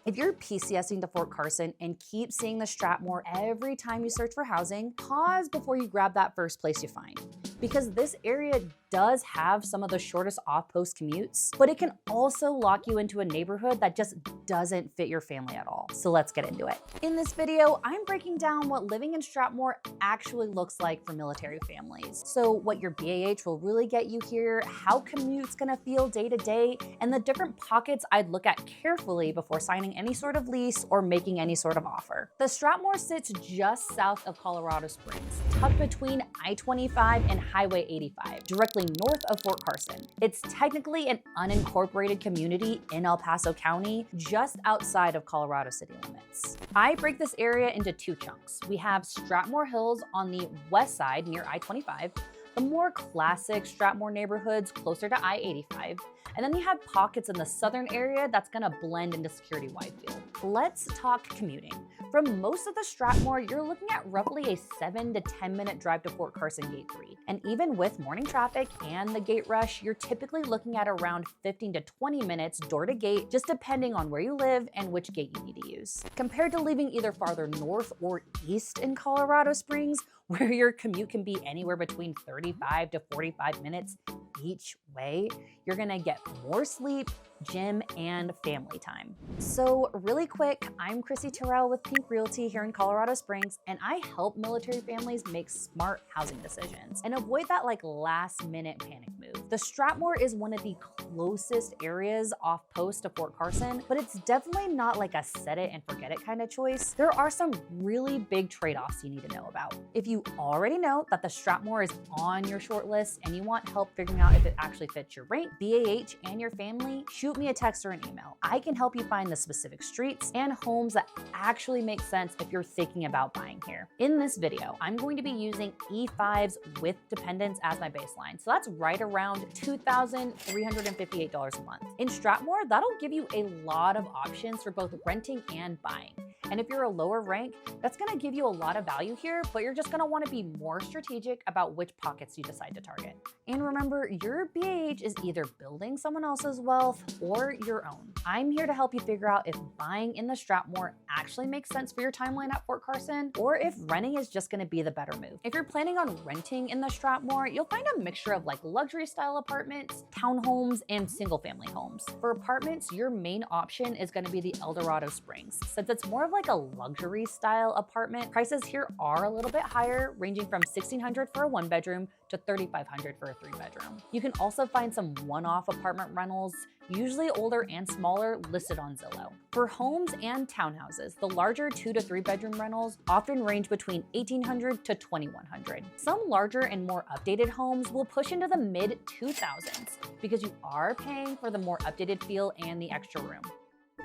If you're PCSing to Fort Carson and keep seeing the Stratmoor every time you search for housing, pause before you grab that first place you find. Because this area does have some of the shortest off-post commutes, but it can also lock you into a neighborhood that just doesn't fit your family at all. So let's get into it. In this video, I'm breaking down what living in Stratmoor actually looks like for military families. So what your BAH will really get you here, how commute's gonna feel day to day, and the different pockets I'd look at carefully before signing any sort of lease or making any sort of offer. The Stratmoor sits just south of Colorado Springs, tucked between I-25 and Highway 85, directly north of Fort Carson. It's technically an unincorporated community in El Paso County, just outside of Colorado city limits. I break this area into two chunks. We have Stratmoor Hills on the west side near I-25, the more classic Stratmoor neighborhoods closer to I-85, and then you have pockets in the southern area that's gonna blend into Security Widefield. Let's talk commuting. From most of the Stratmoor, you're looking at roughly a 7 to 10 minute drive to Fort Carson Gate 3. And even with morning traffic and the gate rush, you're typically looking at around 15 to 20 minutes door to gate, just depending on where you live and which gate you need to use. Compared to living either farther north or east in Colorado Springs, where your commute can be anywhere between 35 to 45 minutes each way, you're gonna get more sleep, gym, and family time. So really quick, I'm Chrissy Terrell with Pink Realty here in Colorado Springs, and I help military families make smart housing decisions and avoid that last minute panic move. The Stratmoor is one of the closest areas off post to Fort Carson, but it's definitely not like a set it and forget it kind of choice. There are some really big trade-offs you need to know about. If you already know that the Stratmoor is on your short list and you want help figuring out if it actually fits your rate, BAH, and your family, shoot me a text or an email. I can help you find the specific streets and homes that actually make sense if you're thinking about buying here. In this video, I'm going to be using E5s with dependents as my baseline. So that's right around $2,358 a month. In Stratmoor, that'll give you a lot of options for both renting and buying. And if you're a lower rank, that's gonna give you a lot of value here, but you're just gonna wanna be more strategic about which pockets you decide to target. And remember, your BAH is either building someone else's wealth or your own. I'm here to help you figure out if buying in the Stratmoor actually makes sense for your timeline at Fort Carson, or if renting is just gonna be the better move. If you're planning on renting in the Stratmoor, you'll find a mixture of luxury style apartments, townhomes, and single family homes. For apartments, your main option is gonna be the Eldorado Springs. Since it's more of a luxury style apartment, prices here are a little bit higher, ranging from $1,600 for a one bedroom to $3,500 for a three bedroom. You can also find some one-off apartment rentals, usually older and smaller, listed on Zillow. For homes and townhouses, the larger 2 to 3 bedroom rentals often range between $1,800 to $2,100. Some larger and more updated homes will push into the mid-2000s because you are paying for the more updated feel and the extra room.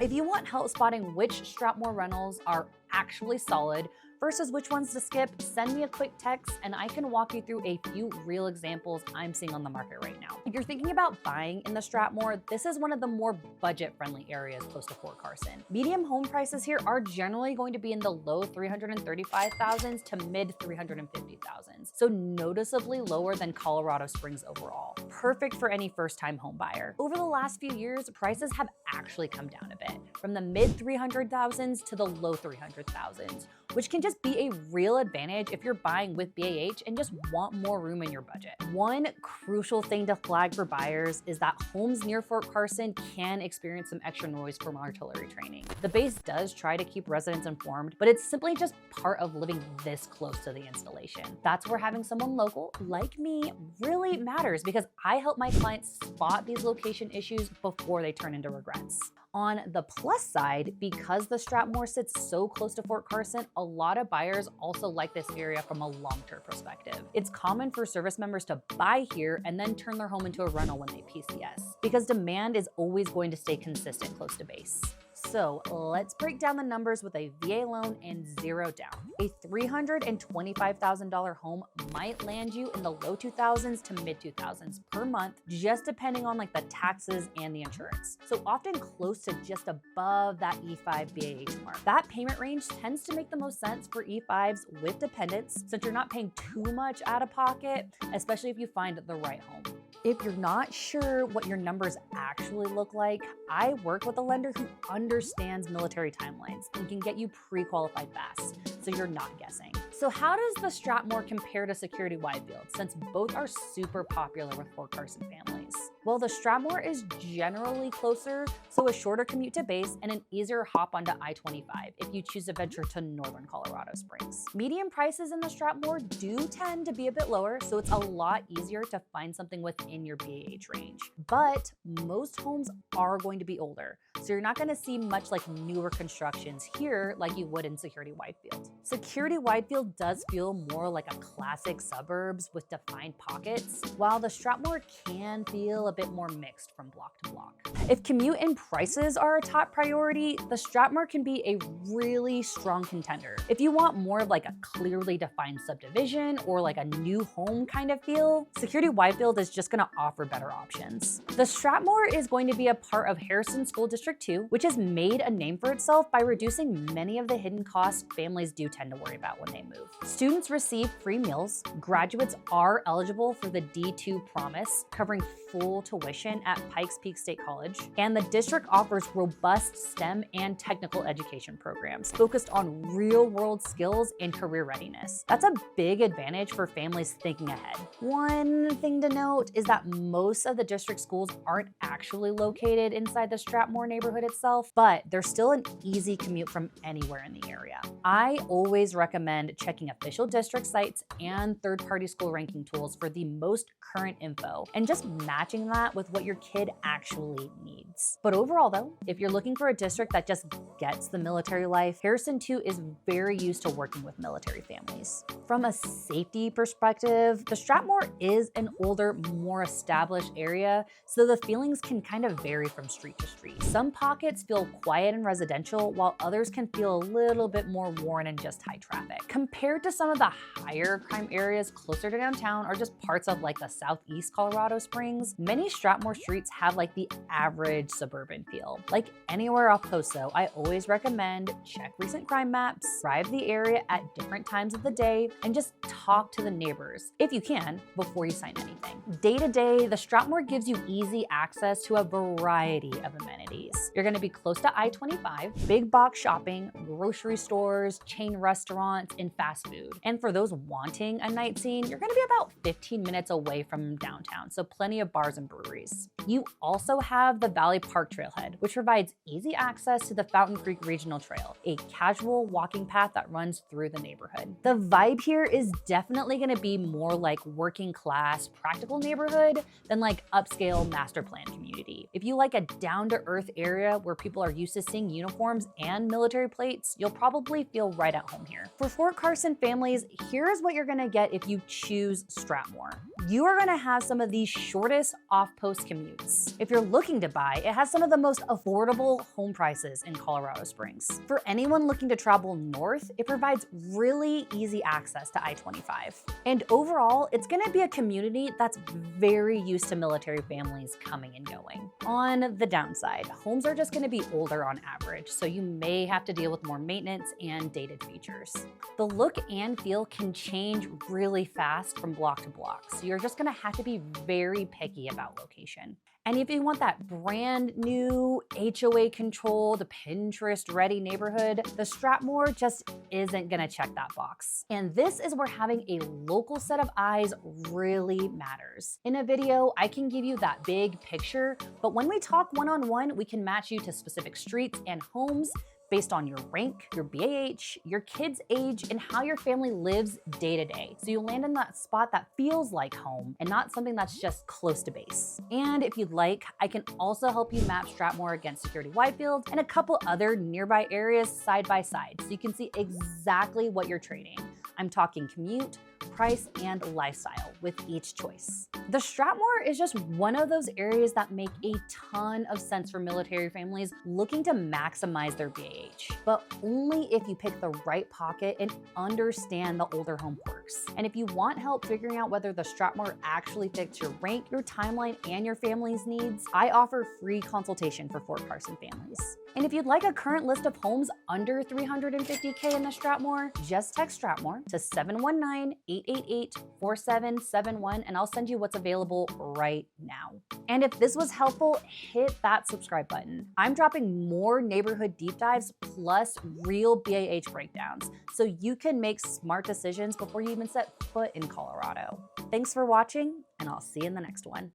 If you want help spotting which Stratmoor rentals are actually solid versus which ones to skip, send me a quick text and I can walk you through a few real examples I'm seeing on the market right now. If you're thinking about buying in the Stratmoor, this is one of the more budget-friendly areas close to Fort Carson. Medium home prices here are generally going to be in the low $335,000s to mid $350,000s, so noticeably lower than Colorado Springs overall. Perfect for any first-time home buyer. Over the last few years, prices have actually come down a bit, from the mid $300,000s to the low $300,000s, which can just be a real advantage if you're buying with BAH and just want more room in your budget. One crucial thing to flag for buyers is that homes near Fort Carson can experience some extra noise from artillery training. The base does try to keep residents informed, but it's simply just part of living this close to the installation. That's where having someone local, like me, really matters because I help my clients spot these location issues before they turn into regrets. On the plus side, because the Stratmoor sits so close to Fort Carson, a lot of buyers also like this area from a long-term perspective. It's common for service members to buy here and then turn their home into a rental when they PCS, because demand is always going to stay consistent close to base. So let's break down the numbers with a VA loan and zero down. A $325,000 home might land you in the low 2000s to mid 2000s per month, just depending on the taxes and the insurance. So often close to just above that E5 BAH mark. That payment range tends to make the most sense for E5s with dependents, since you're not paying too much out of pocket, especially if you find the right home. If you're not sure what your numbers actually look like, I work with a lender who understands military timelines and can get you pre-qualified fast, so you're not guessing. So how does the Stratmoor compare to Security Widefield, since both are super popular with Fort Carson families? Well, the Stratmoor is generally closer, so a shorter commute to base and an easier hop onto I-25 if you choose to venture to northern Colorado Springs. Median prices in the Stratmoor do tend to be a bit lower, so it's a lot easier to find something within your BAH range. But most homes are going to be older, so you're not going to see much like newer constructions here like you would in Security Widefield. Security Widefield does feel more like a classic suburbs with defined pockets, while the Stratmoor can feel a bit more mixed from block to block. If commute and prices are a top priority, the Stratmoor can be a really strong contender. If you want more of like a clearly defined subdivision or like a new home kind of feel, Security Widefield is just going to offer better options. The Stratmoor is going to be a part of Harrison School District 2, which has made a name for itself by reducing many of the hidden costs families do tend to worry about when they move. Students receive free meals, graduates are eligible for the D2 Promise, covering full tuition at Pikes Peak State College, and the district offers robust STEM and technical education programs focused on real-world skills and career readiness. That's a big advantage for families thinking ahead. One thing to note is that most of the district schools aren't actually located inside the Stratmoor neighborhood itself, but they're still an easy commute from anywhere in the area. I always recommend checking official district sites and third-party school ranking tools for the most current info and just matching that with what your kid actually needs. But overall though, if you're looking for a district that just gets the military life, Harrison 2 is very used to working with military families. From a safety perspective, the Stratmoor is an older, more established area, so the feelings can kind of vary from street to street. Some pockets feel quiet and residential, while others can feel a little bit more worn and just high traffic. Compared to some of the higher crime areas closer to downtown or just parts of like the southeast Colorado Springs, many Stratmoor streets have like the average suburban feel. Like anywhere off post though, I always recommend check recent crime maps, drive the area at different times of the day, and just talk to the neighbors, if you can, before you sign anything. Day to day, the Stratmoor gives you easy access to a variety of amenities. You're gonna be close to I-25, big box shopping, grocery stores, chain restaurants, and fast food. And for those wanting a night scene, you're gonna be about 15 minutes away from downtown, so plenty of bars and breweries. You also have the Valley Park Trailhead, which provides easy access to the Fountain Creek Regional Trail, a casual walking path that runs through the neighborhood. The vibe here is definitely gonna be more like working class, practical neighborhood than like upscale master plan community. If you like a down-to-earth area where people are used to seeing uniforms and military plates, you'll probably feel right at home here. For Fort Carson families, here's what you're gonna get if you choose Stratmoor. You are gonna have some of the shortest off-post commutes. If you're looking to buy, it has some of the most affordable home prices in Colorado Springs. For anyone looking to travel north, it provides really easy access to I-25. And overall, it's gonna be a community that's very used to military families coming and going. On the downside, homes are just gonna be older on average, so you may have to deal with more maintenance and dated features. The look and feel can change really fast from block to block, so you're just gonna have to be very picky about location. And if you want that brand new HOA controlled, Pinterest ready neighborhood, the Stratmoor just isn't gonna check that box. And this is where having a local set of eyes really matters. In a video, I can give you that big picture, but when we talk one-on-one, we can match you to specific streets and homes based on your rank, your BAH, your kid's age, and how your family lives day to day. So you land in that spot that feels like home and not something that's just close to base. And if you'd like, I can also help you map Stratmoor against Security Widefield and a couple other nearby areas side by side so you can see exactly what you're trading. I'm talking commute, price, and lifestyle with each choice. The Stratmoor is just one of those areas that make a ton of sense for military families looking to maximize their BAH, but only if you pick the right pocket and understand the older home quirks. And if you want help figuring out whether the Stratmoor actually fits your rank, your timeline, and your family's needs, I offer free consultation for Fort Carson families. And if you'd like a current list of homes under $350K in the Stratmoor, just text Stratmoor to 719-8 888-4771 and I'll send you what's available right now. And if this was helpful, hit that subscribe button. I'm dropping more neighborhood deep dives plus real BAH breakdowns so you can make smart decisions before you even set foot in Colorado. Thanks for watching, and I'll see you in the next one.